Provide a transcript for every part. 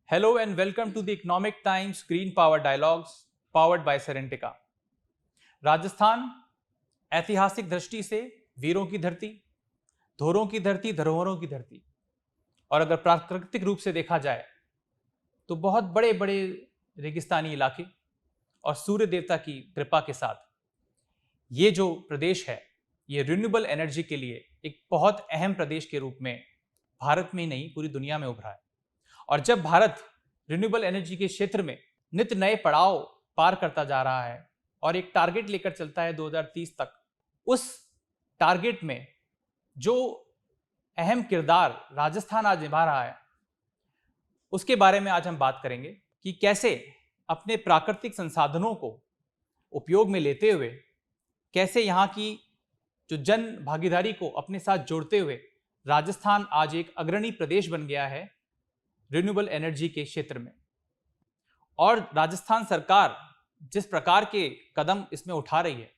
Hello and welcome to the Economic Times Green Power Dialogues powered by Serentica। Rajasthan ऐतिहासिक दृष्टि से वीरों की धरती, धोरों की धरती, धरोहरों की धरती, और अगर प्राकृतिक रूप से देखा जाए तो बहुत बड़े बड़े रेगिस्तानी इलाके और सूर्य देवता की कृपा के साथ ये जो प्रदेश है ये रिन्यूएबल एनर्जी के लिए एक बहुत अहम प्रदेश के रूप में भारत में ही नहीं पूरी दुनिया में उभरा है। और जब भारत रिन्यूएबल एनर्जी के क्षेत्र में नित नए पड़ाव पार करता जा रहा है और एक टारगेट लेकर चलता है 2030 तक, उस टारगेट में जो अहम किरदार राजस्थान आज निभा रहा है उसके बारे में आज हम बात करेंगे कि कैसे अपने प्राकृतिक संसाधनों को उपयोग में लेते हुए कैसे यहाँ की जो जन भागीदारी को अपने साथ जोड़ते हुए राजस्थान आज एक अग्रणी प्रदेश बन गया है रिन्यूएबल एनर्जी के क्षेत्र में। और राजस्थान सरकार जिस प्रकार के कदम इसमें उठा रही है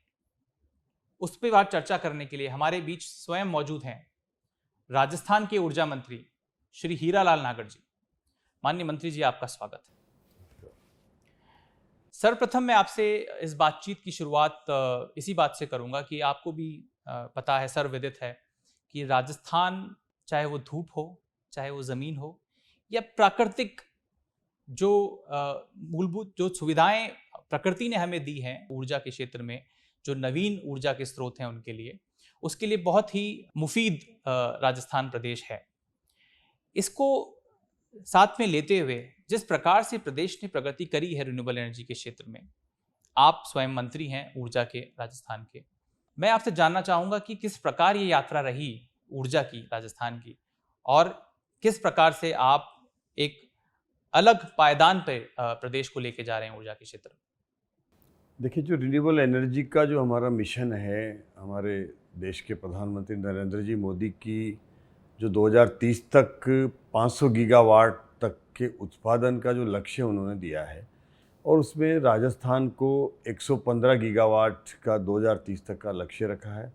उस पर बात चर्चा करने के लिए हमारे बीच स्वयं मौजूद हैं राजस्थान के ऊर्जा मंत्री श्री हीरालाल नागर जी। माननीय मंत्री जी, आपका स्वागत है। सर्वप्रथम मैं आपसे इस बातचीत की शुरुआत इसी बात से करूंगा कि आपको भी पता है, सर्वविदित है कि राजस्थान चाहे वो धूप हो, चाहे वो जमीन हो या प्राकृतिक जो मूलभूत जो सुविधाएं प्रकृति ने हमें दी हैं ऊर्जा के क्षेत्र में, जो नवीन ऊर्जा के स्रोत हैं उनके लिए, उसके लिए बहुत ही मुफीद राजस्थान प्रदेश है। इसको साथ में लेते हुए जिस प्रकार से प्रदेश ने प्रगति करी है रिन्यूएबल एनर्जी के क्षेत्र में, आप स्वयं मंत्री हैं ऊर्जा के राजस्थान के, मैं आपसे जानना चाहूँगा कि किस प्रकार ये यात्रा रही ऊर्जा की राजस्थान की और किस प्रकार से आप एक अलग पायदान पे प्रदेश को लेके जा रहे हैं ऊर्जा के क्षेत्र में। देखिए, जो रिन्यूएबल एनर्जी का जो हमारा मिशन है, हमारे देश के प्रधानमंत्री नरेंद्र जी मोदी की जो 2030 तक 500 गीगावाट तक के उत्पादन का जो लक्ष्य उन्होंने दिया है और उसमें राजस्थान को 115 गीगावाट का 2030 तक का लक्ष्य रखा है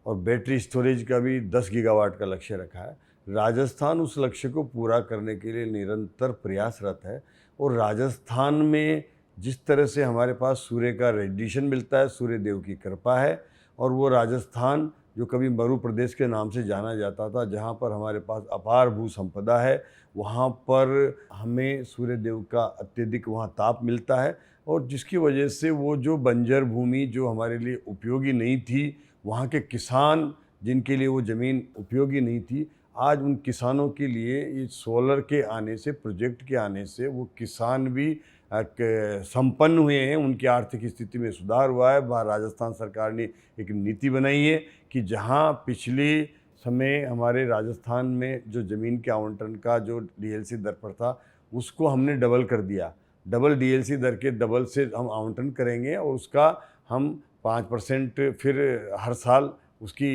और बैटरी स्टोरेज का भी 10 गीगावाट का लक्ष्य रखा है। राजस्थान उस लक्ष्य को पूरा करने के लिए निरंतर प्रयासरत है और राजस्थान में जिस तरह से हमारे पास सूर्य का रेडिएशन मिलता है, सूर्य देव की कृपा है और वो राजस्थान जो कभी मरु प्रदेश के नाम से जाना जाता था, जहाँ पर हमारे पास अपार भू संपदा है, वहाँ पर हमें सूर्य देव का अत्यधिक वहाँ ताप मिलता है और जिसकी वजह से वो जो बंजर भूमि जो हमारे लिए उपयोगी नहीं थी, वहाँ के किसान जिनके लिए वो ज़मीन उपयोगी नहीं थी, आज उन किसानों के लिए ये सोलर के आने से, प्रोजेक्ट के आने से वो किसान भी संपन्न हुए हैं, उनकी आर्थिक स्थिति में सुधार हुआ है। वहाँ राजस्थान सरकार ने एक नीति बनाई है कि जहाँ पिछले समय हमारे राजस्थान में जो ज़मीन के आवंटन का जो डीएलसी दर पर था उसको हमने डबल कर दिया। डबल डीएलसी दर के डबल से हम आवंटन करेंगे और उसका हम 5% फिर हर साल उसकी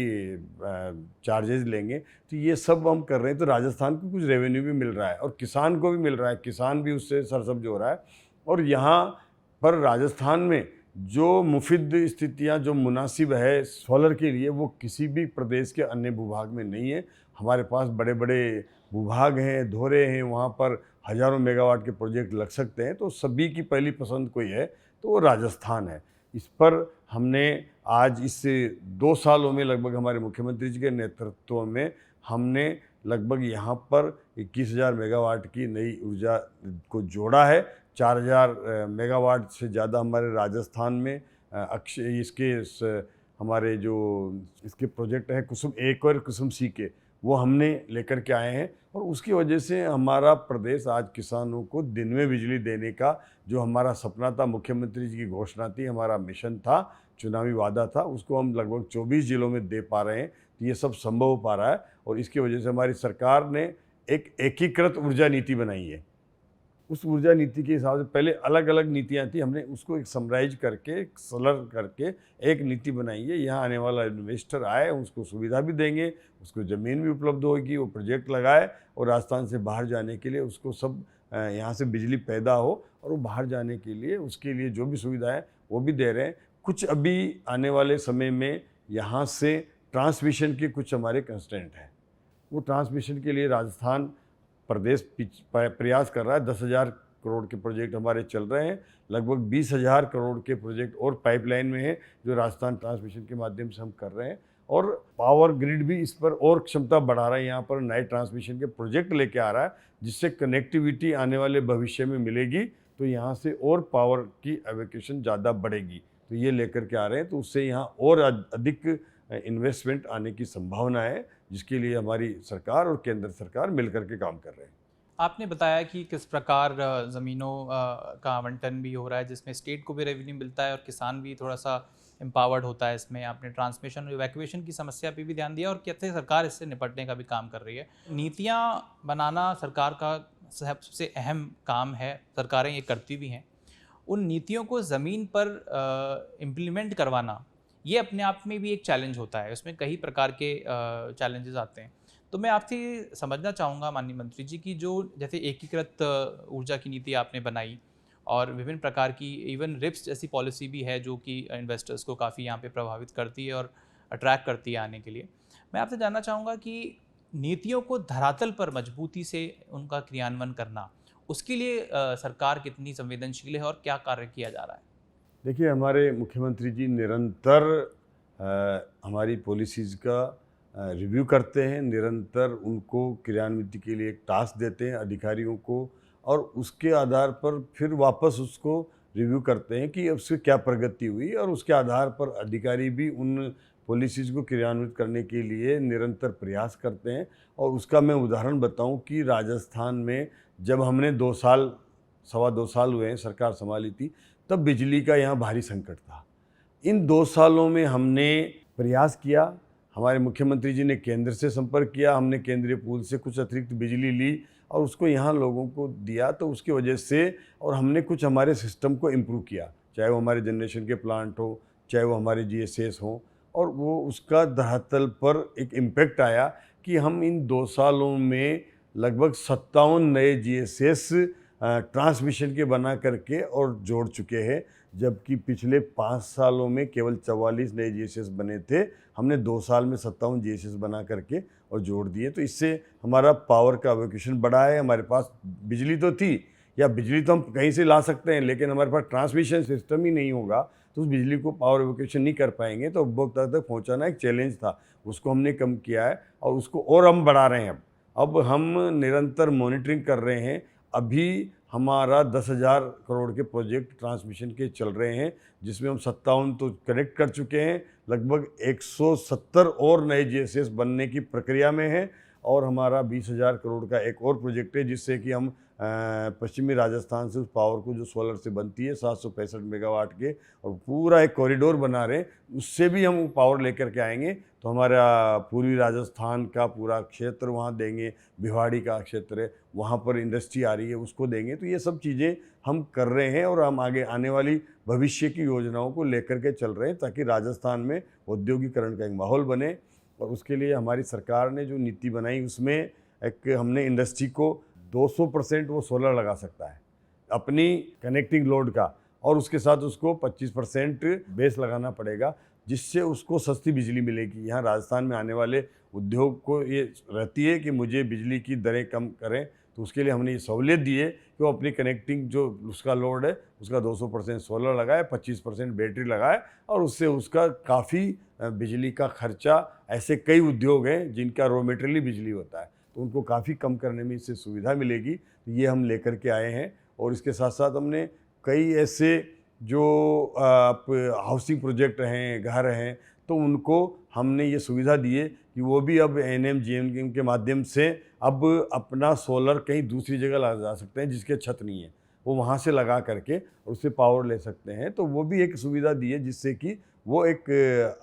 चार्जेस लेंगे। तो ये सब हम कर रहे हैं, तो राजस्थान को कुछ रेवेन्यू भी मिल रहा है और किसान को भी मिल रहा है, किसान भी उससे सरसब्ज हो रहा है। और यहाँ पर राजस्थान में जो मुफीद स्थितियाँ जो मुनासिब है सोलर के लिए, वो किसी भी प्रदेश के अन्य भूभाग में नहीं है। हमारे पास बड़े बड़े भूभाग हैं, धोरे हैं, वहाँ पर हज़ारों मेगावाट के प्रोजेक्ट लग सकते हैं, तो सभी की पहली पसंद कोई है तो वो राजस्थान है। इस पर हमने आज इस 2 सालों में लगभग हमारे मुख्यमंत्री जी के नेतृत्व में हमने लगभग यहाँ पर 21,000 मेगावाट की नई ऊर्जा को जोड़ा है। 4,000 मेगावाट से ज़्यादा हमारे राजस्थान में हमारे जो इसके प्रोजेक्ट हैं कुसुम 1 और कुसुम सी के, वो हमने लेकर के आए हैं और उसकी वजह से हमारा प्रदेश आज किसानों को दिन में बिजली देने का जो हमारा सपना था, मुख्यमंत्री जी की घोषणा थी, हमारा मिशन था, चुनावी वादा था, उसको हम लगभग 24 जिलों में दे पा रहे हैं। तो ये सब संभव हो पा रहा है और इसकी वजह से हमारी सरकार ने एक एकीकृत ऊर्जा नीति बनाई है। उस ऊर्जा नीति के हिसाब से पहले अलग अलग नीतियाँ थी, हमने उसको एक समराइज करके, एक सलर करके एक नीति बनाई है। यहाँ आने वाला इन्वेस्टर आए, उसको सुविधा भी देंगे, उसको ज़मीन भी उपलब्ध होगी, वो प्रोजेक्ट लगाए और राजस्थान से बाहर जाने के लिए उसको सब यहाँ से बिजली पैदा हो और वो बाहर जाने के लिए उसके लिए जो भी सुविधा है वो भी दे रहे हैं। कुछ अभी आने वाले समय में यहाँ से ट्रांसमिशन के कुछ हमारे कंस्ट्रेंट हैं, वो ट्रांसमिशन के लिए राजस्थान प्रदेश प्रयास कर रहा है। 10,000 करोड़ के प्रोजेक्ट हमारे चल रहे हैं, लगभग 20,000 करोड़ के प्रोजेक्ट और पाइपलाइन में है जो राजस्थान ट्रांसमिशन के माध्यम से हम कर रहे हैं। और पावर ग्रिड भी इस पर और क्षमता बढ़ा रहा है, यहाँ पर नए ट्रांसमिशन के प्रोजेक्ट लेके आ रहा है, जिससे कनेक्टिविटी आने वाले भविष्य में मिलेगी, तो यहाँ से और पावर की एवोक्यूशन ज़्यादा बढ़ेगी। तो ये लेकर के आ रहे हैं, तो उससे यहाँ और अधिक इन्वेस्टमेंट आने की संभावना है, जिसके लिए हमारी सरकार और केंद्र सरकार मिलकर के काम कर रहे हैं। आपने बताया कि किस प्रकार ज़मीनों का आवंटन भी हो रहा है, जिसमें स्टेट को भी रेवेन्यू मिलता है और किसान भी थोड़ा सा एम्पावर्ड होता है इसमें। आपने ट्रांसमिशन और इवैक्यूएशन की समस्या पे भी ध्यान दिया और कैसे सरकार इससे निपटने का भी काम कर रही है। नीतियाँ बनाना सरकार का सबसे अहम काम है, सरकारें ये करती भी हैं। उन नीतियों को ज़मीन पर इम्प्लीमेंट करवाना, ये अपने आप में भी एक चैलेंज होता है, उसमें कई प्रकार के चैलेंजेस आते हैं। तो मैं आपसे समझना चाहूँगा माननीय मंत्री जी की जो जैसे एकीकृत ऊर्जा की नीति आपने बनाई और विभिन्न प्रकार की इवन रिप्स जैसी पॉलिसी भी है जो कि इन्वेस्टर्स को काफ़ी यहाँ पे प्रभावित करती है और अट्रैक्ट करती है आने के लिए। मैं आपसे जानना चाहूँगा कि नीतियों को धरातल पर मजबूती से उनका क्रियान्वयन करना, उसके लिए सरकार कितनी संवेदनशील है और क्या कार्य किया जा रहा है? देखिए, हमारे मुख्यमंत्री जी निरंतर हमारी पॉलिसीज़ का रिव्यू करते हैं, निरंतर उनको क्रियान्वित के लिए एक टास्क देते हैं अधिकारियों को, और उसके आधार पर फिर वापस उसको रिव्यू करते हैं कि उससे क्या प्रगति हुई, और उसके आधार पर अधिकारी भी उन पॉलिसीज़ को क्रियान्वित करने के लिए निरंतर प्रयास करते हैं। और उसका मैं उदाहरण बताऊं कि राजस्थान में जब हमने 2 साल, सवा 2 साल हुए हैं सरकार संभाली थी, तब बिजली का यहाँ भारी संकट था। इन 2 सालों में हमने प्रयास किया, हमारे मुख्यमंत्री जी ने केंद्र से संपर्क किया, हमने केंद्रीय पूल से कुछ अतिरिक्त बिजली ली और उसको यहाँ लोगों को दिया, तो उसकी वजह से, और हमने कुछ हमारे सिस्टम को इम्प्रूव किया, चाहे वो हमारे जनरेशन के प्लांट हो, चाहे वो हमारे जीएसएस हों, और वो उसका धरातल पर एक इम्पैक्ट आया कि हम इन 2 सालों में लगभग 57 नए जीएसएस ट्रांसमिशन के बना करके और जोड़ चुके हैं, जबकि पिछले 5 सालों में केवल 44 नए जीएसएस बने थे। हमने 2 साल में 57 जीएसएस बना करके और जोड़ दिए। तो इससे हमारा पावर का एवोक्यूशन बढ़ा है। हमारे पास बिजली तो थी, या बिजली तो हम कहीं से ला सकते हैं, लेकिन हमारे पास ट्रांसमिशन सिस्टम ही नहीं होगा तो उस बिजली को पावर एवोक्यूशन नहीं कर पाएंगे, तो उपभोक्ता तक पहुंचाना एक चैलेंज था, उसको हमने कम किया है और उसको और हम बढ़ा रहे हैं। अब हम निरंतर मॉनिटरिंग कर रहे हैं। अभी हमारा 10,000 करोड़ के प्रोजेक्ट ट्रांसमिशन के चल रहे हैं, जिसमें हम 57 तो कनेक्ट कर चुके हैं, लगभग 170 और नए जीएसएस बनने की प्रक्रिया में है, और हमारा 20,000 करोड़ का एक और प्रोजेक्ट है, जिससे कि हम पश्चिमी राजस्थान से उस पावर को जो सोलर से बनती है 765 मेगावाट के, और पूरा एक कॉरिडोर बना रहे हैं, उससे भी हम पावर लेकर के आएंगे। तो हमारा पूर्वी राजस्थान का पूरा क्षेत्र वहाँ देंगे, भिवाड़ी का क्षेत्र है, वहाँ पर इंडस्ट्री आ रही है, उसको देंगे। तो ये सब चीज़ें हम कर रहे हैं और हम आगे आने वाली भविष्य की योजनाओं को लेकर के चल रहे हैं, ताकि राजस्थान में औद्योगिकरण का एक माहौल बने। और उसके लिए हमारी सरकार ने जो नीति बनाई, उसमें एक हमने इंडस्ट्री को 200% वो सोलर लगा सकता है अपनी कनेक्टिंग लोड का, और उसके साथ उसको 25% बेस लगाना पड़ेगा, जिससे उसको सस्ती बिजली मिलेगी। यहाँ राजस्थान में आने वाले उद्योग को ये रहती है कि मुझे बिजली की दरें कम करें, तो उसके लिए हमने ये सहूलियत दी है कि वो अपनी कनेक्टिंग जो उसका लोड है उसका 200% सोलर लगाए, 25% बैटरी लगाए, और उससे उसका काफ़ी बिजली का खर्चा, ऐसे कई उद्योग हैं जिनका रॉ मटेरियल बिजली होता है, तो उनको काफ़ी कम करने में इससे सुविधा मिलेगी। तो ये हम लेकर के आए हैं। और इसके साथ साथ हमने कई ऐसे जो हाउसिंग प्रोजेक्ट हैं, घर हैं, तो उनको हमने ये सुविधा दी है कि वो भी अब एनएम जीएम के माध्यम से अब अपना सोलर कहीं दूसरी जगह लगा सकते हैं जिसके छत नहीं है, वो वहाँ से लगा करके उससे पावर ले सकते हैं। तो वो भी एक सुविधा दी है, जिससे कि वो एक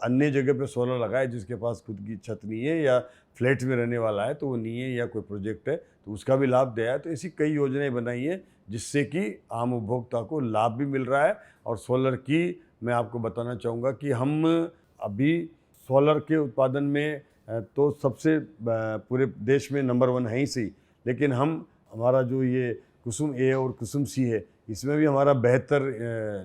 अन्य जगह पे सोलर लगाए जिसके पास खुद की छत नहीं है, या फ्लैट में रहने वाला है तो वो नहीं है, या कोई प्रोजेक्ट है तो उसका भी लाभ दिया है। तो ऐसी कई योजनाएं बनाई है जिससे कि आम उपभोक्ता को लाभ भी मिल रहा है। और सोलर की मैं आपको बताना चाहूँगा कि हम अभी सोलर के उत्पादन में तो सबसे पूरे देश में नंबर 1 है ही सही, लेकिन हमारा जो ये कुसुम ए और कुसुम सी है, इसमें भी हमारा बेहतर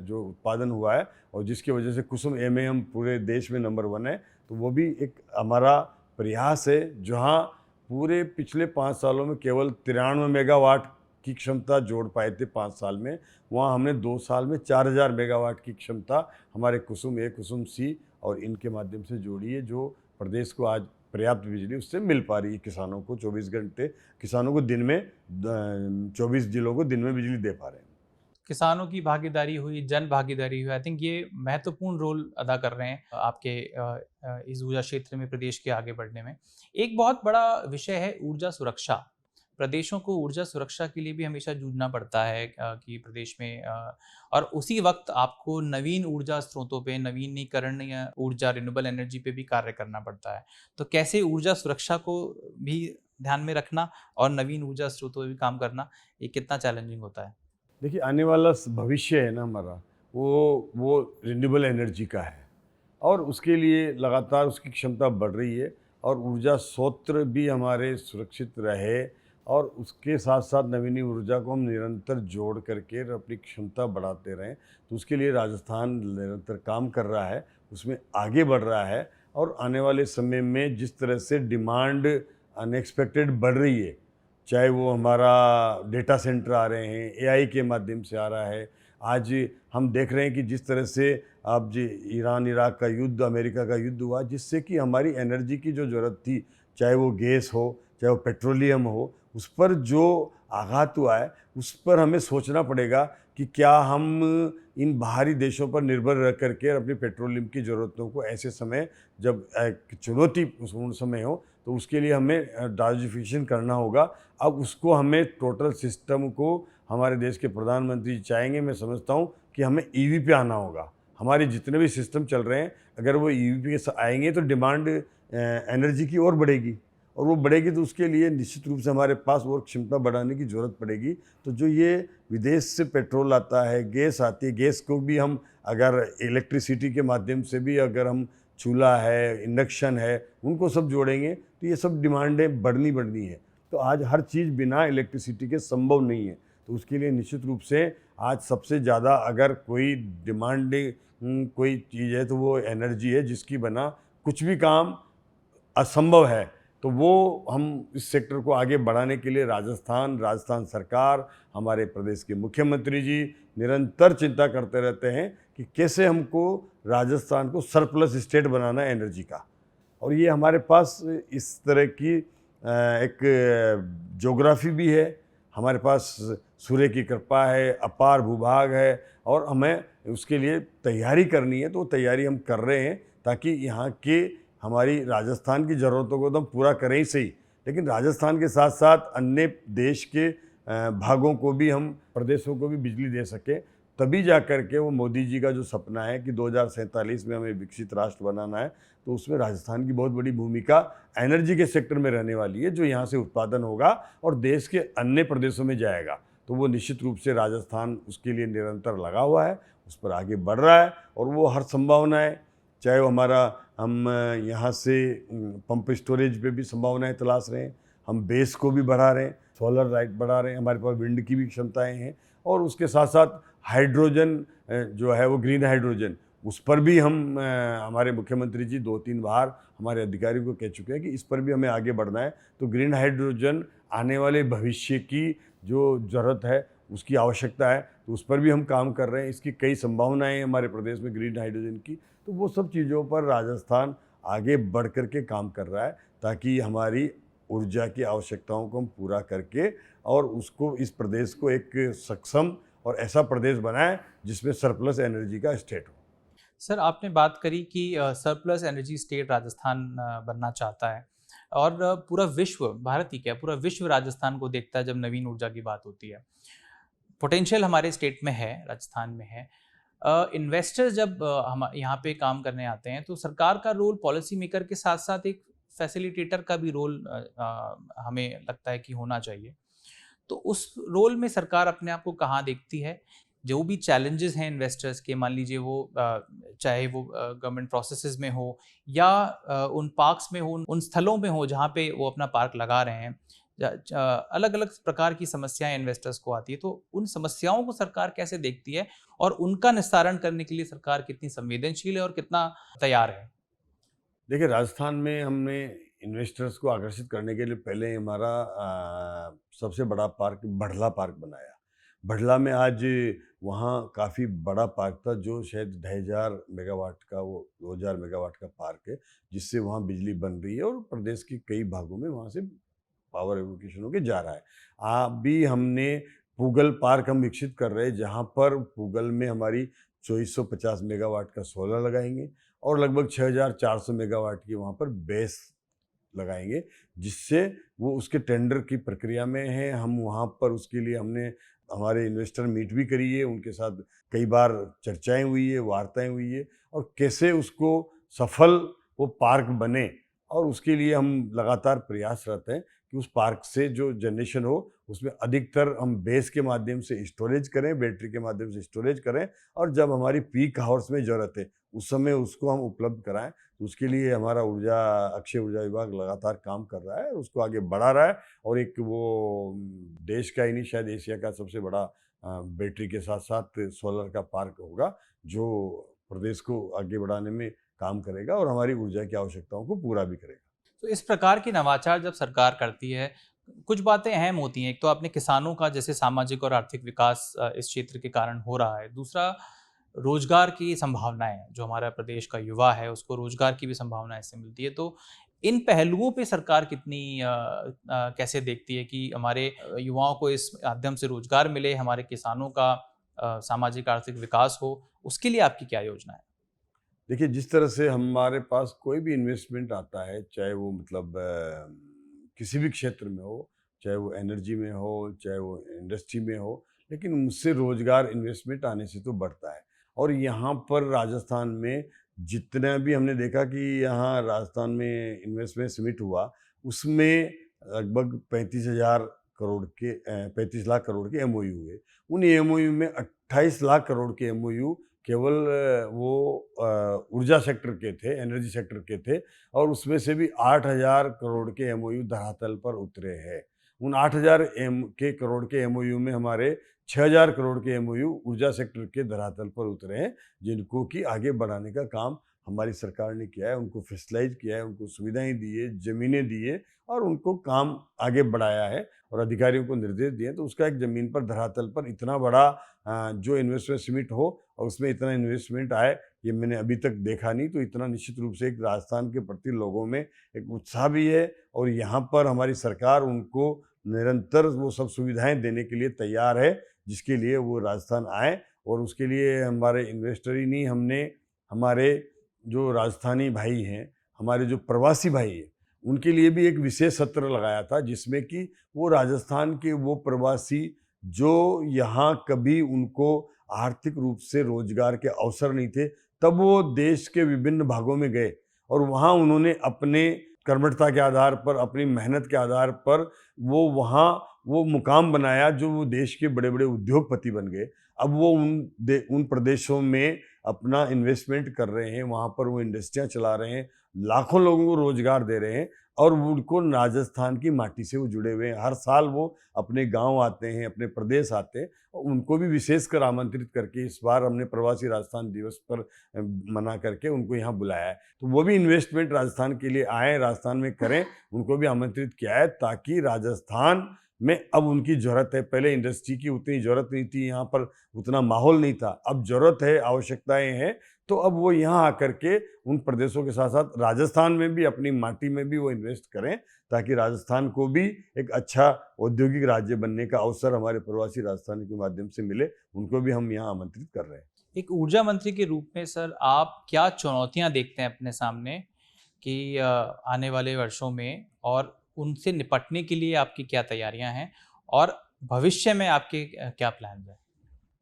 जो उत्पादन हुआ है, और जिसकी वजह से कुसुम ए में हम पूरे देश में नंबर 1 है। तो वो भी एक हमारा प्रयास है, जहाँ पूरे पिछले 5 सालों में केवल 93 मेगावाट की क्षमता जोड़ पाए थे 5 साल में। वहाँ हमने 2 साल में 4000 मेगावाट की क्षमता हमारे कुसुम ए, कुसुम सी और इनके माध्यम से जोड़ी है, जो प्रदेश को आज पर्याप्त बिजली उससे मिल पा रही है। किसानों को 24 घंटे, किसानों को दिन में 24 जिलों को दिन में बिजली दे पा रहे हैं। किसानों की भागीदारी हुई, जन भागीदारी हुई, आई थिंक ये महत्वपूर्ण रोल अदा कर रहे हैं आपके इस ऊर्जा क्षेत्र में प्रदेश के आगे बढ़ने में। एक बहुत बड़ा विषय है ऊर्जा सुरक्षा। प्रदेशों को ऊर्जा सुरक्षा के लिए भी हमेशा जूझना पड़ता है कि प्रदेश में और उसी वक्त आपको नवीन ऊर्जा स्रोतों पे, नवीनीकरणीय ऊर्जा, रिन्यूएबल एनर्जी पे भी कार्य करना पड़ता है। तो कैसे ऊर्जा सुरक्षा को भी ध्यान में रखना और नवीन ऊर्जा स्रोतों पे भी काम करना, ये कितना चैलेंजिंग होता है? देखिए, आने वाला भविष्य है ना हमारा, वो रिन्यूएबल एनर्जी का है और उसके लिए लगातार उसकी क्षमता बढ़ रही है और ऊर्जा स्रोत भी हमारे सुरक्षित रहे और उसके साथ साथ नवीन ऊर्जा को हम निरंतर जोड़ करके अपनी क्षमता बढ़ाते रहें। तो उसके लिए राजस्थान निरंतर काम कर रहा है, उसमें आगे बढ़ रहा है और आने वाले समय में जिस तरह से डिमांड अनएक्सपेक्टेड बढ़ रही है, चाहे वो हमारा डेटा सेंटर आ रहे हैं, एआई के माध्यम से आ रहा है। आज हम देख रहे हैं कि जिस तरह से अब जी ईरान इराक का युद्ध, अमेरिका का युद्ध हुआ, जिससे कि हमारी एनर्जी की जो ज़रूरत थी, चाहे वो गैस हो, चाहे वो पेट्रोलियम हो, उस पर जो आघात हुआ है, उस पर हमें सोचना पड़ेगा कि क्या हम इन बाहरी देशों पर निर्भर रह करके अपनी पेट्रोलियम की ज़रूरतों को ऐसे समय जब चुनौतीपूर्ण समय हो, तो उसके लिए हमें डाइवर्सिफिकेशन करना होगा। अब उसको हमें टोटल सिस्टम को हमारे देश के प्रधानमंत्री चाहेंगे, मैं समझता हूँ कि हमें ईवी पे आना होगा। हमारे जितने भी सिस्टम चल रहे हैं, अगर वो ईवी पे आएंगे तो डिमांड एनर्जी की और बढ़ेगी और वो बढ़ेगी तो उसके लिए निश्चित रूप से हमारे पास और क्षमता बढ़ाने की ज़रूरत पड़ेगी। तो जो ये विदेश से पेट्रोल आता है, गैस आती है, गैस को भी हम अगर इलेक्ट्रिसिटी के माध्यम से भी अगर हम चूल्हा है, इंडक्शन है, उनको सब जोड़ेंगे तो ये सब डिमांडें बढ़नी है। तो आज हर चीज़ बिना इलेक्ट्रिसिटी के संभव नहीं है। तो उसके लिए निश्चित रूप से आज सबसे ज़्यादा अगर कोई डिमांडिंग कोई चीज़ है तो वो एनर्जी है, जिसकी बिना कुछ भी काम असंभव है। तो वो हम इस सेक्टर को आगे बढ़ाने के लिए राजस्थान सरकार, हमारे प्रदेश के मुख्यमंत्री जी निरंतर चिंता करते रहते हैं कि कैसे हमको राजस्थान को सरप्लस स्टेट बनाना है एनर्जी का। और ये हमारे पास इस तरह की एक ज्योग्राफी भी है, हमारे पास सूर्य की कृपा है, अपार भूभाग है और हमें उसके लिए तैयारी करनी है। तो वो तैयारी हम कर रहे हैं ताकि यहाँ के हमारी राजस्थान की ज़रूरतों को तो हम पूरा करें ही सही, लेकिन राजस्थान के साथ साथ अन्य देश के भागों को भी, हम प्रदेशों को भी बिजली दे सकें। तभी जा कर के वो मोदी जी का जो सपना है कि 2047 में हमें विकसित राष्ट्र बनाना है, तो उसमें राजस्थान की बहुत बड़ी भूमिका एनर्जी के सेक्टर में रहने वाली है, जो यहाँ से उत्पादन होगा और देश के अन्य प्रदेशों में जाएगा। तो वो निश्चित रूप से राजस्थान उसके लिए निरंतर लगा हुआ है, उस पर आगे बढ़ रहा है और वो हर संभावनाएं, चाहे वो हमारा हम यहाँ से पंप स्टोरेज पे भी संभावनाएं तलाश रहे हैं, हम बेस को भी बढ़ा रहे हैं, सोलर लाइट बढ़ा रहे हैं, हमारे पास विंड की भी क्षमताएं हैं और उसके साथ साथ हाइड्रोजन जो है वो ग्रीन हाइड्रोजन, उस पर भी हम हमारे मुख्यमंत्री जी 2-3 बार हमारे अधिकारियों को कह चुके हैं कि इस पर भी हमें आगे बढ़ना है। तो ग्रीन हाइड्रोजन आने वाले भविष्य की जो ज़रूरत है, उसकी आवश्यकता है, तो उस पर भी हम काम कर रहे हैं। इसकी कई संभावनाएं हैं हमारे प्रदेश में ग्रीन हाइड्रोजन की। तो वो सब चीज़ों पर राजस्थान आगे बढ़ कर के काम कर रहा है ताकि हमारी ऊर्जा की आवश्यकताओं को हम पूरा करके और उसको, इस प्रदेश को एक सक्षम और ऐसा प्रदेश बनाए जिसमें सरप्लस एनर्जी का स्टेट हो। सर, आपने बात करी कि सरप्लस एनर्जी स्टेट राजस्थान बनना चाहता है और पूरा विश्व, भारत ही क्या, पूरा विश्व राजस्थान को देखता है जब नवीन ऊर्जा की बात होती है। पोटेंशियल हमारे स्टेट में है, राजस्थान में है। इन्वेस्टर्स जब हम यहाँ पे काम करने आते हैं तो सरकार का रोल पॉलिसी मेकर के साथ साथ एक फैसिलिटेटर का भी रोल हमें लगता है कि होना चाहिए। तो उस रोल में सरकार अपने आप को कहाँ देखती है? जो भी चैलेंजेस हैं इन्वेस्टर्स के, मान लीजिए वो चाहे वो गवर्नमेंट प्रोसेसेस में हो या उन पार्क्स में हो, उन स्थलों में हो जहाँ पे वो अपना पार्क लगा रहे हैं, अलग अलग प्रकार की समस्याएं इन्वेस्टर्स को आती है। तो उन समस्याओं को सरकार कैसे देखती है और उनका निस्तारण करने के लिए सरकार कितनी संवेदनशील है और कितना तैयार है? देखिए, राजस्थान में हमने इन्वेस्टर्स को आकर्षित करने के लिए पहले हमारा सबसे बड़ा पार्क बढ़ला पार्क बनाया। बढ़ला में आज वहाँ काफ़ी बड़ा पार्क था, जो शायद 2500 मेगावाट का, वो 2000 मेगावाट का पार्क है, जिससे वहाँ बिजली बन रही है और प्रदेश के कई भागों में वहाँ से पावर एवोकेशन होके जा रहा है। अभी हमने पूगल पार्क हम विकसित कर रहे हैं, जहाँ पर पूगल में हमारी 2450 मेगावाट का सोलर लगाएंगे और लगभग 6400 मेगावाट की वहाँ पर बेस लगाएंगे, जिससे वो उसके टेंडर की प्रक्रिया में है। हम वहाँ पर उसके लिए हमने हमारे इन्वेस्टर मीट भी करी है, उनके साथ कई बार चर्चाएं हुई है, वार्ताएं हुई है, और कैसे उसको सफल वो पार्क बने, और उसके लिए हम लगातार प्रयासरत हैं कि उस पार्क से जो जनरेशन हो उसमें अधिकतर हम बेस के माध्यम से स्टोरेज करें, बैटरी के माध्यम से स्टोरेज करें, और जब हमारी पीक हावर्स में ज़रूरत है उस समय उसको हम उपलब्ध कराएं। तो उसके लिए हमारा अक्षय ऊर्जा विभाग लगातार काम कर रहा है, उसको आगे बढ़ा रहा है, और एक वो देश का ही नहीं, शायद एशिया का सबसे बड़ा बैटरी के साथ साथ सोलर का पार्क होगा, जो प्रदेश को आगे बढ़ाने में काम करेगा और हमारी ऊर्जा की आवश्यकताओं को पूरा भी करेगा। तो इस प्रकार की नवाचार जब सरकार करती है, कुछ बातें अहम होती हैं। एक तो आपने किसानों का जैसे सामाजिक और आर्थिक विकास इस क्षेत्र के कारण हो रहा है। दूसरा, रोजगार की संभावनाएं, जो हमारा प्रदेश का युवा है उसको रोजगार की भी संभावना इससे मिलती है। तो इन पहलुओं पे सरकार कितनी कैसे देखती है कि हमारे युवाओं को इस माध्यम से रोजगार मिले, हमारे किसानों का सामाजिक आर्थिक विकास हो, उसके लिए आपकी क्या योजना है? देखिए, जिस तरह से हमारे पास कोई भी इन्वेस्टमेंट आता है, चाहे वो मतलब किसी भी क्षेत्र में हो, चाहे वो एनर्जी में हो, चाहे वो इंडस्ट्री में हो, लेकिन उससे रोजगार इन्वेस्टमेंट आने से तो बढ़ता है। और यहाँ पर राजस्थान में जितना भी हमने देखा कि यहाँ राजस्थान में इन्वेस्टमेंट समिट हुआ, उसमें लगभग 35,000 करोड़ के 35 लाख करोड़ के एमओयू हुए। उन एमओयू में 28 लाख करोड़ के एमओयू केवल वो ऊर्जा सेक्टर के थे, एनर्जी सेक्टर के थे, और उसमें से भी 8,000 करोड़ के एमओयू धरातल पर उतरे हैं। उन 8,000 करोड़ के एमओयू में हमारे 6,000 करोड़ के एमओयू ऊर्जा सेक्टर के धरातल पर उतरे हैं, जिनको कि आगे बढ़ाने का काम हमारी सरकार ने किया है। उनको फैसिलाइज किया है, उनको सुविधाएं दी है, ज़मीनें दी है, और उनको काम आगे बढ़ाया है और अधिकारियों को निर्देश दिए। तो उसका एक ज़मीन पर धरातल पर इतना बड़ा जो इन्वेस्टमेंट समिट हो और उसमें इतना इन्वेस्टमेंट आए, ये मैंने अभी तक देखा नहीं। तो इतना निश्चित रूप से एक राजस्थान के प्रति लोगों में एक उत्साह भी है, और यहाँ पर हमारी सरकार उनको निरंतर वो सब सुविधाएं देने के लिए तैयार है, जिसके लिए वो राजस्थान आए। और उसके लिए हमारे इन्वेस्टर ही नहीं, हमने हमारे जो राजस्थानी भाई हैं, हमारे जो प्रवासी भाई हैं, उनके लिए भी एक विशेष सत्र लगाया था, जिसमें कि वो राजस्थान के वो प्रवासी जो यहाँ कभी उनको आर्थिक रूप से रोजगार के अवसर नहीं थे, तब वो देश के विभिन्न भागों में गए और वहाँ उन्होंने अपने कर्मठता के आधार पर, अपनी मेहनत के आधार पर वो वहाँ वो मुकाम बनाया, जो वो देश के बड़े बड़े उद्योगपति बन गए। अब वो उन प्रदेशों में अपना इन्वेस्टमेंट कर रहे हैं, वहाँ पर वो इंडस्ट्रियाँ चला रहे हैं, लाखों लोगों को रोजगार दे रहे हैं, और उनको राजस्थान की माटी से वो जुड़े हुए हैं। हर साल वो अपने गांव आते हैं, अपने प्रदेश आते हैं, और उनको भी विशेषकर आमंत्रित करके इस बार हमने प्रवासी राजस्थान दिवस पर मना करके उनको यहाँ बुलाया है। तो वो भी इन्वेस्टमेंट राजस्थान के लिए आए, राजस्थान में करें, उनको भी आमंत्रित किया है, ताकि राजस्थान में अब उनकी ज़रूरत है। पहले इंडस्ट्री की उतनी ज़रूरत नहीं थी, यहाँ पर उतना माहौल नहीं था, अब ज़रूरत है, आवश्यकताएं हैं। तो अब वो यहाँ आकर के उन प्रदेशों के साथ साथ राजस्थान में भी, अपनी माटी में भी वो इन्वेस्ट करें, ताकि राजस्थान को भी एक अच्छा औद्योगिक राज्य बनने का अवसर हमारे प्रवासी राजस्थानी के माध्यम से मिले। उनको भी हम यहाँ आमंत्रित कर रहे हैं। एक ऊर्जा मंत्री के रूप में सर, आप क्या चुनौतियां देखते हैं अपने सामने कि आने वाले वर्षों में, और उनसे निपटने के लिए आपकी क्या तैयारियां हैं, और भविष्य में आपके क्या प्लान हैं?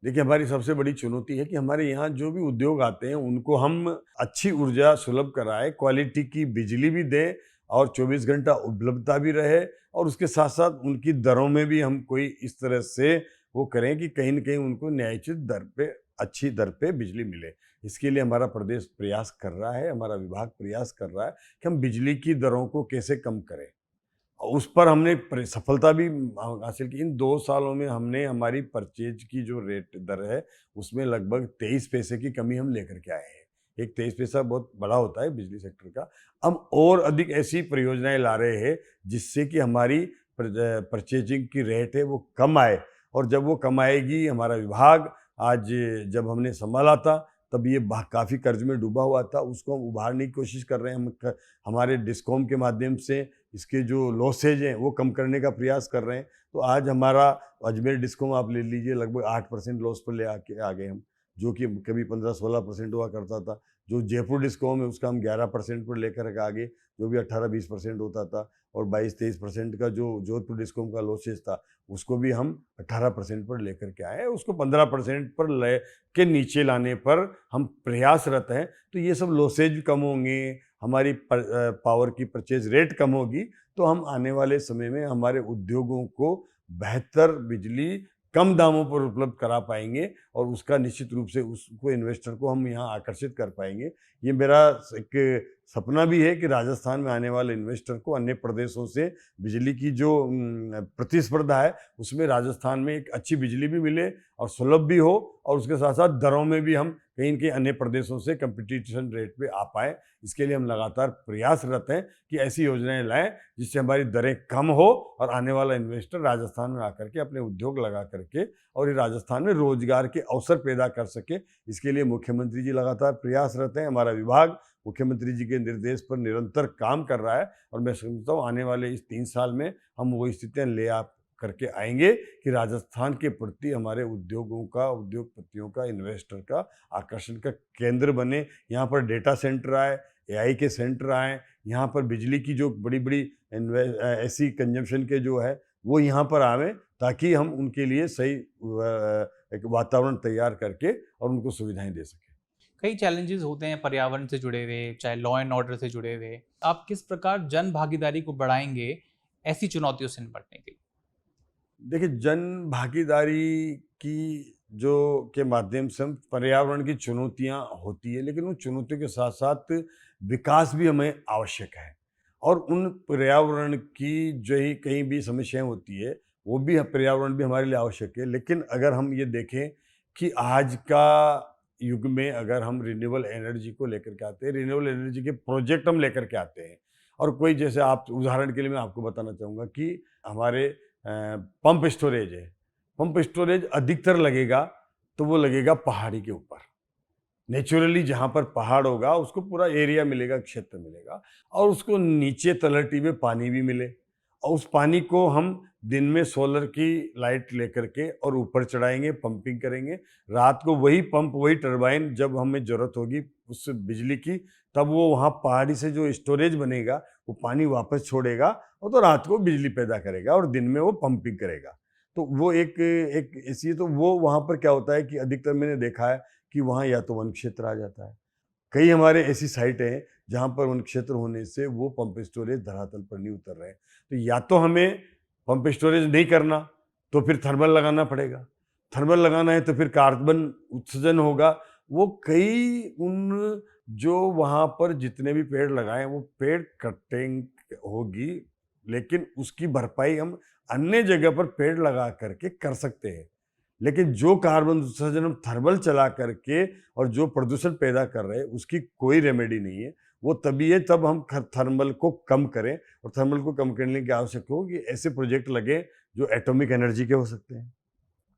देखिए, हमारी सबसे बड़ी चुनौती है कि हमारे यहाँ जो भी उद्योग आते हैं उनको हम अच्छी ऊर्जा सुलभ कराएं, क्वालिटी की बिजली भी दें, और 24 घंटा उपलब्धता भी रहे, और उसके साथ साथ उनकी दरों में भी हम कोई इस तरह से वो करें कि कहीं न कहीं उनको न्यायोचित दर पे, अच्छी दर पे बिजली मिले। इसके लिए हमारा प्रदेश प्रयास कर रहा है, हमारा विभाग प्रयास कर रहा है कि हम बिजली की दरों को कैसे कम करें। उस पर हमने सफलता भी हासिल की। इन 2 सालों में हमने हमारी परचेज की जो रेट दर है, उसमें लगभग 23 पैसे की कमी हम लेकर के आए हैं। एक 23 पैसा बहुत बड़ा होता है बिजली सेक्टर का। हम और अधिक ऐसी परियोजनाएं ला रहे हैं जिससे कि हमारी परचेजिंग की रेट है वो कम आए, और जब वो कम आएगी, हमारा विभाग आज जब हमने संभाला था तब ये काफ़ी कर्ज में डूबा हुआ था, उसको हम उभारने की कोशिश कर रहे हैं। हमारे डिस्कॉम के माध्यम से इसके जो लॉसेज हैं वो कम करने का प्रयास कर रहे हैं। तो आज हमारा अजमेर डिस्कॉम आप ले लीजिए, लगभग 8% लॉस पर ले आके आ गए हम, जो कि कभी 15-16% हुआ करता था। जो जयपुर डिस्कॉम है उसका हम 11% पर लेकर के आ गए, जो भी 18-20% होता था। और 22-23% का जो जोधपुर डिस्कॉम का लॉसेज था उसको भी हम 18% पर लेकर के आए, उसको 15% पर ले के नीचे लाने पर हम प्रयासरत हैं। तो ये सब लॉसेज कम होंगे, हमारी पावर की परचेज रेट कम होगी, तो हम आने वाले समय में हमारे उद्योगों को बेहतर बिजली कम दामों पर उपलब्ध करा पाएंगे, और उसका निश्चित रूप से उसको इन्वेस्टर को हम यहाँ आकर्षित कर पाएंगे। ये मेरा एक सपना भी है कि राजस्थान में आने वाले इन्वेस्टर को अन्य प्रदेशों से बिजली की जो प्रतिस्पर्धा है उसमें राजस्थान में एक अच्छी बिजली भी मिले और सुलभ भी हो, और उसके साथ साथ दरों में भी हम कहीं न कहीं अन्य प्रदेशों से कंपटीशन रेट पे आ पाएँ। इसके लिए हम लगातार प्रयासरत हैं कि ऐसी योजनाएं लाएं जिससे हमारी दरें कम हो और आने वाला इन्वेस्टर राजस्थान में आकर के अपने उद्योग लगा करके और ये राजस्थान में रोजगार के अवसर पैदा कर सके। इसके लिए मुख्यमंत्री जी लगातार प्रयासरत हैं। हमारा विभाग मुख्यमंत्री जी के निर्देश पर निरंतर काम कर रहा है, और मैं समझता हूँ आने वाले इस 3 साल में हम वो स्थितियाँ ले आ करके आएंगे कि राजस्थान के प्रति हमारे उद्योगों का, उद्योगपतियों का, इन्वेस्टर का आकर्षण का केंद्र बने। यहाँ पर डेटा सेंटर आए, एआई के सेंटर आए, यहाँ पर बिजली की जो बड़ी बड़ी ऐसी कंजम्पशन के जो है वो यहाँ पर आवें, ताकि हम उनके लिए सही एक वातावरण तैयार करके और उनको सुविधाएं दे सकें। कई चैलेंजेस होते हैं पर्यावरण से जुड़े हुए, चाहे लॉ एंड ऑर्डर से जुड़े हुए। आप किस प्रकार जन भागीदारी को बढ़ाएंगे ऐसी चुनौतियों से निपटने के लिए? देखिए, जन भागीदारी की जो के माध्यम से हम पर्यावरण की चुनौतियाँ होती है, लेकिन उन चुनौतियों के साथ साथ विकास भी हमें आवश्यक है, और उन पर्यावरण की जो ही कहीं भी समस्याएं होती है वो भी पर्यावरण भी हमारे लिए आवश्यक है। लेकिन अगर हम ये देखें कि आज का युग में अगर हम रिन्यूएबल एनर्जी को लेकर के आते हैं, रिन्यूएबल एनर्जी के प्रोजेक्ट हम लेकर के आते हैं, और कोई जैसे आप उदाहरण के लिए मैं आपको बताना चाहूँगा कि हमारे पंप स्टोरेज है। पंप स्टोरेज अधिकतर लगेगा तो वो लगेगा पहाड़ी के ऊपर। नेचुरली जहाँ पर पहाड़ होगा उसको पूरा एरिया मिलेगा, क्षेत्र मिलेगा, और उसको नीचे तलहटी में पानी भी मिले, और उस पानी को हम दिन में सोलर की लाइट लेकर के और ऊपर चढ़ाएंगे, पंपिंग करेंगे। रात को वही पंप, वही टरबाइन जब हमें ज़रूरत होगी उस बिजली की, तब वो वहाँ पहाड़ी से जो स्टोरेज बनेगा वो पानी वापस छोड़ेगा, और तो रात को बिजली पैदा करेगा और दिन में वो पंपिंग करेगा। तो वो एक एक ऐसी, तो वो वहाँ पर क्या होता है कि अधिकतर मैंने देखा है कि वहाँ या तो वन क्षेत्र आ जाता है। कई हमारे ऐसी साइटें हैं जहाँ पर वन क्षेत्र होने से वो पंप स्टोरेज धरातल पर नहीं उतर रहे हैं। तो या तो हमें पंप स्टोरेज नहीं करना तो फिर थर्मल लगाना पड़ेगा। थर्मल लगाना है तो फिर कार्बन उत्सर्जन होगा। वो कई उन जो वहाँ पर जितने भी पेड़ लगाए वो पेड़ कटिंग होगी, लेकिन उसकी भरपाई हम अन्य जगह पर पेड़ लगा करके कर सकते हैं। लेकिन जो कार्बन उत्सर्जन हम थर्मल चला करके और जो प्रदूषण पैदा कर रहे हैं उसकी कोई रेमेडी नहीं है। वो तभी है तब हम थर्मल को कम करें, और थर्मल को कम करने की आवश्यकता हो कि ऐसे प्रोजेक्ट लगे जो एटॉमिक एनर्जी के हो सकते हैं,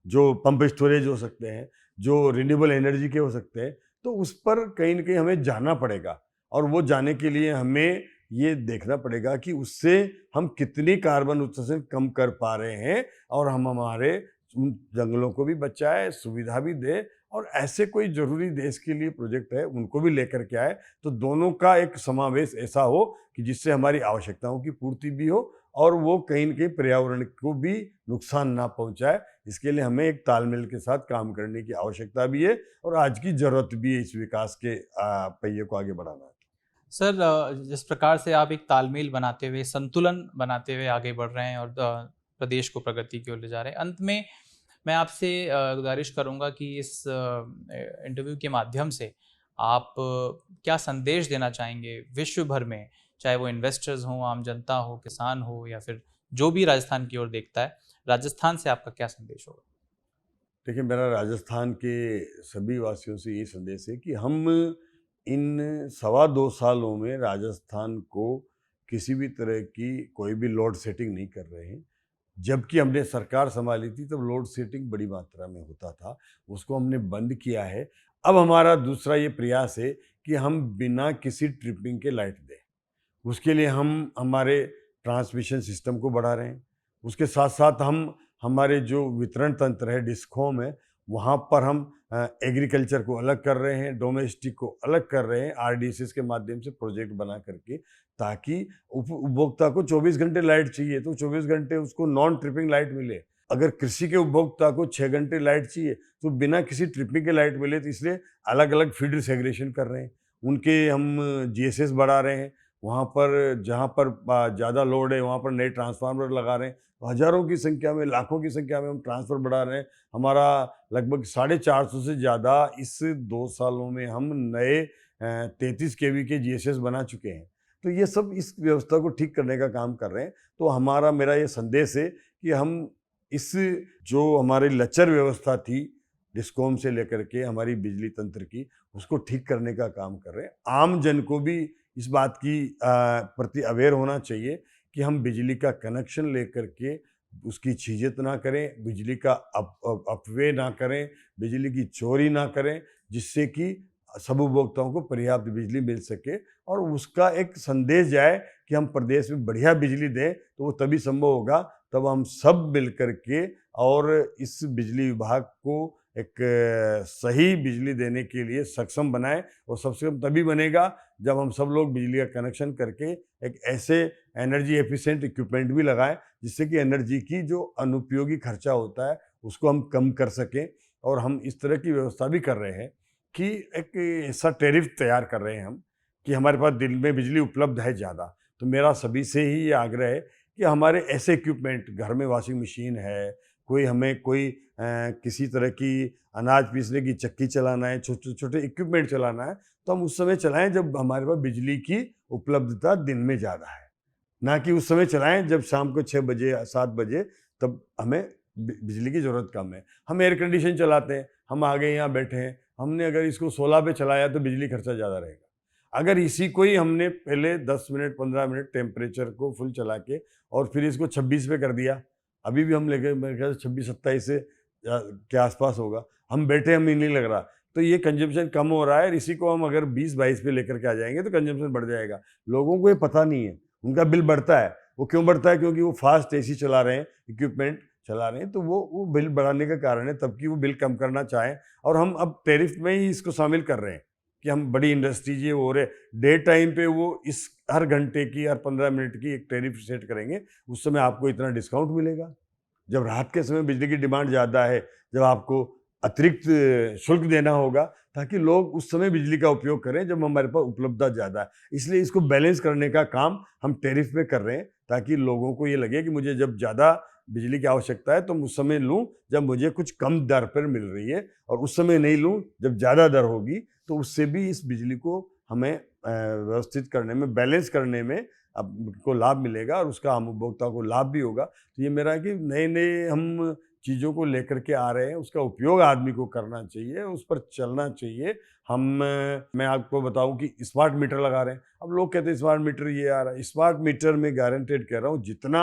जो पंप स्टोरेज हो सकते हैं, जो रिन्यूएबल एनर्जी के हो सकते हैं। तो उस पर कहीं न कहीं हमें जाना पड़ेगा, और वो जाने के लिए हमें ये देखना पड़ेगा कि उससे हम कितनी कार्बन उत्सर्जन कम कर पा रहे हैं, और हम हमारे उन जंगलों को भी बचाएं, सुविधा भी दें, और ऐसे कोई ज़रूरी देश के लिए प्रोजेक्ट है उनको भी लेकर के आए, तो दोनों का एक समावेश ऐसा हो कि जिससे हमारी आवश्यकताओं की पूर्ति भी हो और वो कहीं न कहीं पर्यावरण को भी नुकसान ना पहुंचाए। इसके लिए हमें एक तालमेल के साथ काम करने की आवश्यकता भी है, और आज की ज़रूरत भी है इस विकास के पहिए को आगे बढ़ाना है। सर, जिस प्रकार से आप एक तालमेल बनाते हुए, संतुलन बनाते हुए आगे बढ़ रहे हैं और प्रदेश को प्रगति की ओर ले जा रहे हैं, अंत में मैं आपसे गुजारिश करूंगा कि इस इंटरव्यू के माध्यम से आप क्या संदेश देना चाहेंगे विश्व भर में, चाहे वो इन्वेस्टर्स हों, आम जनता हो, किसान हो, या फिर जो भी राजस्थान की ओर देखता है, राजस्थान से आपका क्या संदेश होगा? देखिए, मेरा राजस्थान के सभी वासियों से ये संदेश है कि हम इन 2.25 सालों में राजस्थान को किसी भी तरह की कोई भी लोड सेटिंग नहीं कर रहे हैं। जबकि हमने सरकार संभाली थी तब लोड सेटिंग बड़ी मात्रा में होता था, उसको हमने बंद किया है। अब हमारा दूसरा ये प्रयास है कि हम बिना किसी ट्रिपिंग के लाइट दें। उसके लिए हम हमारे ट्रांसमिशन सिस्टम को बढ़ा रहे हैं। उसके साथ-साथ हम हमारे जो वितरण तंत्र है, डिस्कॉम है, वहाँ पर हम एग्रीकल्चर को अलग कर रहे हैं, डोमेस्टिक को अलग कर रहे हैं, आरडीसीएस के माध्यम से प्रोजेक्ट बना करके, ताकि उपभोक्ता को 24 घंटे लाइट चाहिए तो 24 घंटे उसको नॉन ट्रिपिंग लाइट मिले। अगर कृषि के उपभोक्ता को 6 घंटे लाइट चाहिए तो बिना किसी ट्रिपिंग के लाइट मिले, तो इसलिए अलग-अलग फीडर सेग्रीगेशन कर रहे हैं। उनके हम जीएसएस बढ़ा रहे हैं। वहाँ पर जहाँ पर ज़्यादा लोड है वहाँ पर नए ट्रांसफार्मर लगा रहे हैं। हज़ारों की संख्या में, लाखों की संख्या में हम ट्रांसफ़र बढ़ा रहे हैं। हमारा लगभग 450 से ज़्यादा इस 2 सालों में हम नए 33 केवी के जीएसएस बना चुके हैं। तो ये सब इस व्यवस्था को ठीक करने का काम कर रहे हैं। तो मेरा ये संदेश है कि हम इस जो हमारी लचर व्यवस्था थी, डिस्कॉम से लेकर के हमारी बिजली तंत्र की, उसको ठीक करने का काम कर रहे हैं। आम जन को भी इस बात की प्रति अवेयर होना चाहिए कि हम बिजली का कनेक्शन लेकर के उसकी छीजत ना करें, बिजली का अपव्यय ना करें, बिजली की चोरी ना करें, जिससे कि सब उपभोक्ताओं को पर्याप्त बिजली मिल सके और उसका एक संदेश जाए कि हम प्रदेश में बढ़िया बिजली दें। तो वो तभी संभव होगा तब हम सब मिल कर के और इस बिजली विभाग को एक सही बिजली देने के लिए सक्षम बनाएं। और सक्षम तभी बनेगा जब हम सब लोग बिजली का कनेक्शन करके एक ऐसे एनर्जी एफिशिएंट इक्विपमेंट भी लगाएं जिससे कि एनर्जी की जो अनुपयोगी खर्चा होता है उसको हम कम कर सकें। और हम इस तरह की व्यवस्था भी कर रहे हैं कि एक ऐसा टैरिफ तैयार कर रहे हैं हम कि हमारे पास दिन में बिजली उपलब्ध है ज़्यादा। तो मेरा सभी से ही ये आग्रह है कि हमारे ऐसे इक्विपमेंट, घर में वॉशिंग मशीन है, कोई किसी तरह की अनाज पीसने की चक्की चलाना है, छोटे-छोटे इक्विपमेंट चलाना है, तो हम उस समय चलाएँ जब हमारे पास बिजली की उपलब्धता दिन में ज़्यादा है। ना कि उस समय चलाएँ जब शाम को 6 बजे या 7 बजे, तब हमें बिजली की ज़रूरत कम है। हम एयर कंडीशन चलाते हैं, हम आगे यहाँ बैठे हैं, हमने अगर इसको 16 पे चलाया तो बिजली खर्चा ज़्यादा रहेगा। अगर इसी को ही हमने पहले 10 मिनट 15 मिनट टेम्परेचर को फुल चला के और फिर इसको 26 पे कर दिया, अभी भी हम लेके मेरे ख्याल से 26-27 से के आसपास होगा, हम बैठे हमें नहीं लग रहा। तो ये कंजम्पशन कम हो रहा है और इसी को हम अगर 20-22 पे लेकर के आ जाएंगे तो कंजम्पशन बढ़ जाएगा। लोगों को ये पता नहीं है, उनका बिल बढ़ता है। वो क्यों बढ़ता है? क्योंकि वो फास्ट एसी चला रहे हैं, इक्विपमेंट चला रहे हैं, तो वो बिल बढ़ाने का कारण है, तब कि वो बिल कम करना चाहें। और हम अब टैरिफ में ही इसको शामिल कर रहे हैं कि हम बड़ी इंडस्ट्रीज ये हो रहे, डे टाइम पे वो इस हर घंटे की, हर 15 मिनट की एक टैरिफ सेट करेंगे, उस समय आपको इतना डिस्काउंट मिलेगा। जब रात के समय बिजली की डिमांड ज़्यादा है, जब आपको अतिरिक्त शुल्क देना होगा ताकि लोग उस समय बिजली का उपयोग करें जब हमारे पास उपलब्धता ज़्यादा है। इसलिए इसको बैलेंस करने का काम हम टैरिफ में कर रहे हैं ताकि लोगों को ये लगे कि मुझे जब ज़्यादा बिजली की आवश्यकता है तो उस समय लूँ जब मुझे कुछ कम दर पर मिल रही है, और उस समय नहीं लूँ जब ज़्यादा दर होगी। तो उससे भी इस बिजली को हमें व्यवस्थित करने में, बैलेंस करने में को लाभ मिलेगा और उसका हम उपभोक्ता को लाभ भी होगा। तो ये मेरा है कि नए-नए हम चीज़ों को लेकर के आ रहे हैं, उसका उपयोग आदमी को करना चाहिए, उस पर चलना चाहिए। मैं आपको बताऊँ कि स्मार्ट मीटर लगा रहे हैं। अब लोग कहते हैं स्मार्ट मीटर ये आ रहा है। स्मार्ट मीटर में गारंटेड कह रहा हूँ, जितना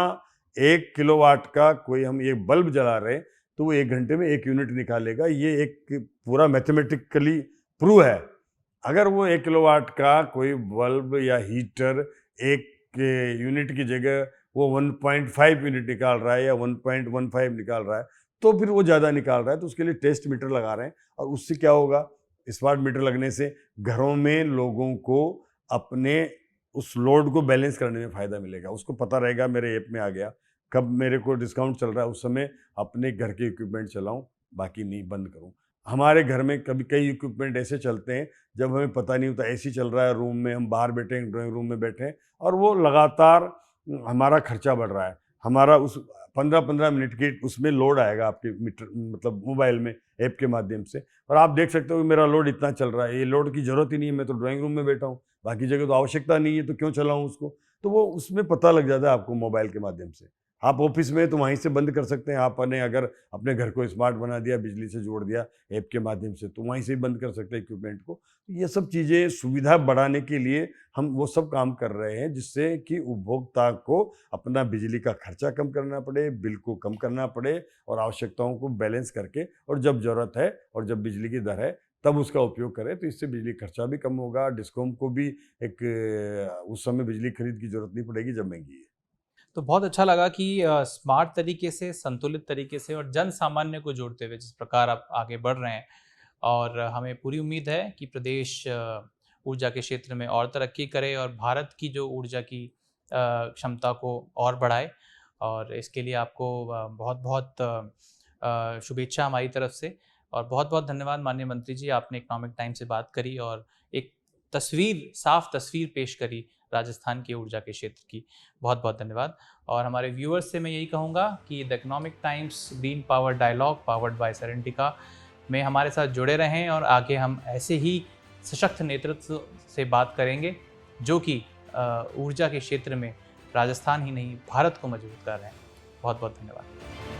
1 किलोवाट का कोई हम एक बल्ब जला रहे हैं, तो वो 1 घंटे में 1 यूनिट निकालेगा। ये एक पूरा मैथमेटिकली प्रूव है। अगर वो 1 किलोवाट का कोई बल्ब या हीटर 1 यूनिट की जगह वो 1.5 यूनिट निकाल रहा है या 1.15 निकाल रहा है, तो फिर वो ज़्यादा निकाल रहा है, तो उसके लिए टेस्ट मीटर लगा रहे हैं। और उससे क्या होगा, स्मार्ट मीटर लगने से घरों में लोगों को अपने उस लोड को बैलेंस करने में फ़ायदा मिलेगा। उसको पता रहेगा मेरे ऐप में आ गया, कब मेरे को डिस्काउंट चल रहा है, उस समय अपने घर के इक्विपमेंट चलाऊँ, बाकी नहीं बंद करूँ। हमारे घर में कभी कई इक्विपमेंट ऐसे चलते हैं जब हमें पता नहीं होता, एसी चल रहा है रूम में, हम बाहर बैठे हैं, ड्राइंग रूम में बैठे हैं, और वो लगातार हमारा खर्चा बढ़ रहा है। हमारा उस 15-15 मिनट की उसमें लोड आएगा आपके मीटर, मतलब मोबाइल में ऐप के माध्यम से, और आप देख सकते हो कि मेरा लोड इतना चल रहा है। ये लोड की ज़रूरत ही नहीं है, मैं तो ड्राइंग रूम में बैठा हूँ, बाकी जगह तो आवश्यकता नहीं है, तो क्यों चलाऊँ उसको? तो वो उसमें पता लग जाता है आपको मोबाइल के माध्यम से। आप ऑफिस में तो वहीं से बंद कर सकते हैं, आपने अगर अपने घर को स्मार्ट बना दिया, बिजली से जोड़ दिया ऐप के माध्यम से, तो वहीं से ही बंद कर सकते हैं इक्विपमेंट को। ये सब चीज़ें सुविधा बढ़ाने के लिए हम वो सब काम कर रहे हैं, जिससे कि उपभोक्ता को अपना बिजली का खर्चा कम करना पड़े, बिल को कम करना पड़े और आवश्यकताओं को बैलेंस करके, और जब ज़रूरत है और जब बिजली की दर है तब उसका उपयोग करें। तो इससे बिजली खर्चा भी कम होगा, डिस्कॉम को भी एक उस समय बिजली खरीद की ज़रूरत नहीं पड़ेगी जब महंगी है। तो बहुत अच्छा लगा कि स्मार्ट तरीके से, संतुलित तरीके से और जन सामान्य को जोड़ते हुए जिस प्रकार आप आगे बढ़ रहे हैं, और हमें पूरी उम्मीद है कि प्रदेश ऊर्जा के क्षेत्र में और तरक्की करे और भारत की जो ऊर्जा की क्षमता को और बढ़ाए। और इसके लिए आपको बहुत-बहुत शुभेच्छा हमारी तरफ से। और बहुत-बहुत धन्यवाद माननीय मंत्री जी, आपने इकोनॉमिक टाइम से बात करी और एक साफ तस्वीर पेश करी राजस्थान की ऊर्जा के क्षेत्र की। बहुत-बहुत धन्यवाद। और हमारे व्यूअर्स से मैं यही कहूँगा कि the Economic Times Green Power Dialogue powered by Serentica में हमारे साथ जुड़े रहें, और आगे हम ऐसे ही सशक्त नेतृत्व से बात करेंगे जो कि ऊर्जा के क्षेत्र में राजस्थान ही नहीं भारत को मजबूत कर रहे हैं। बहुत-बहुत धन्यवाद।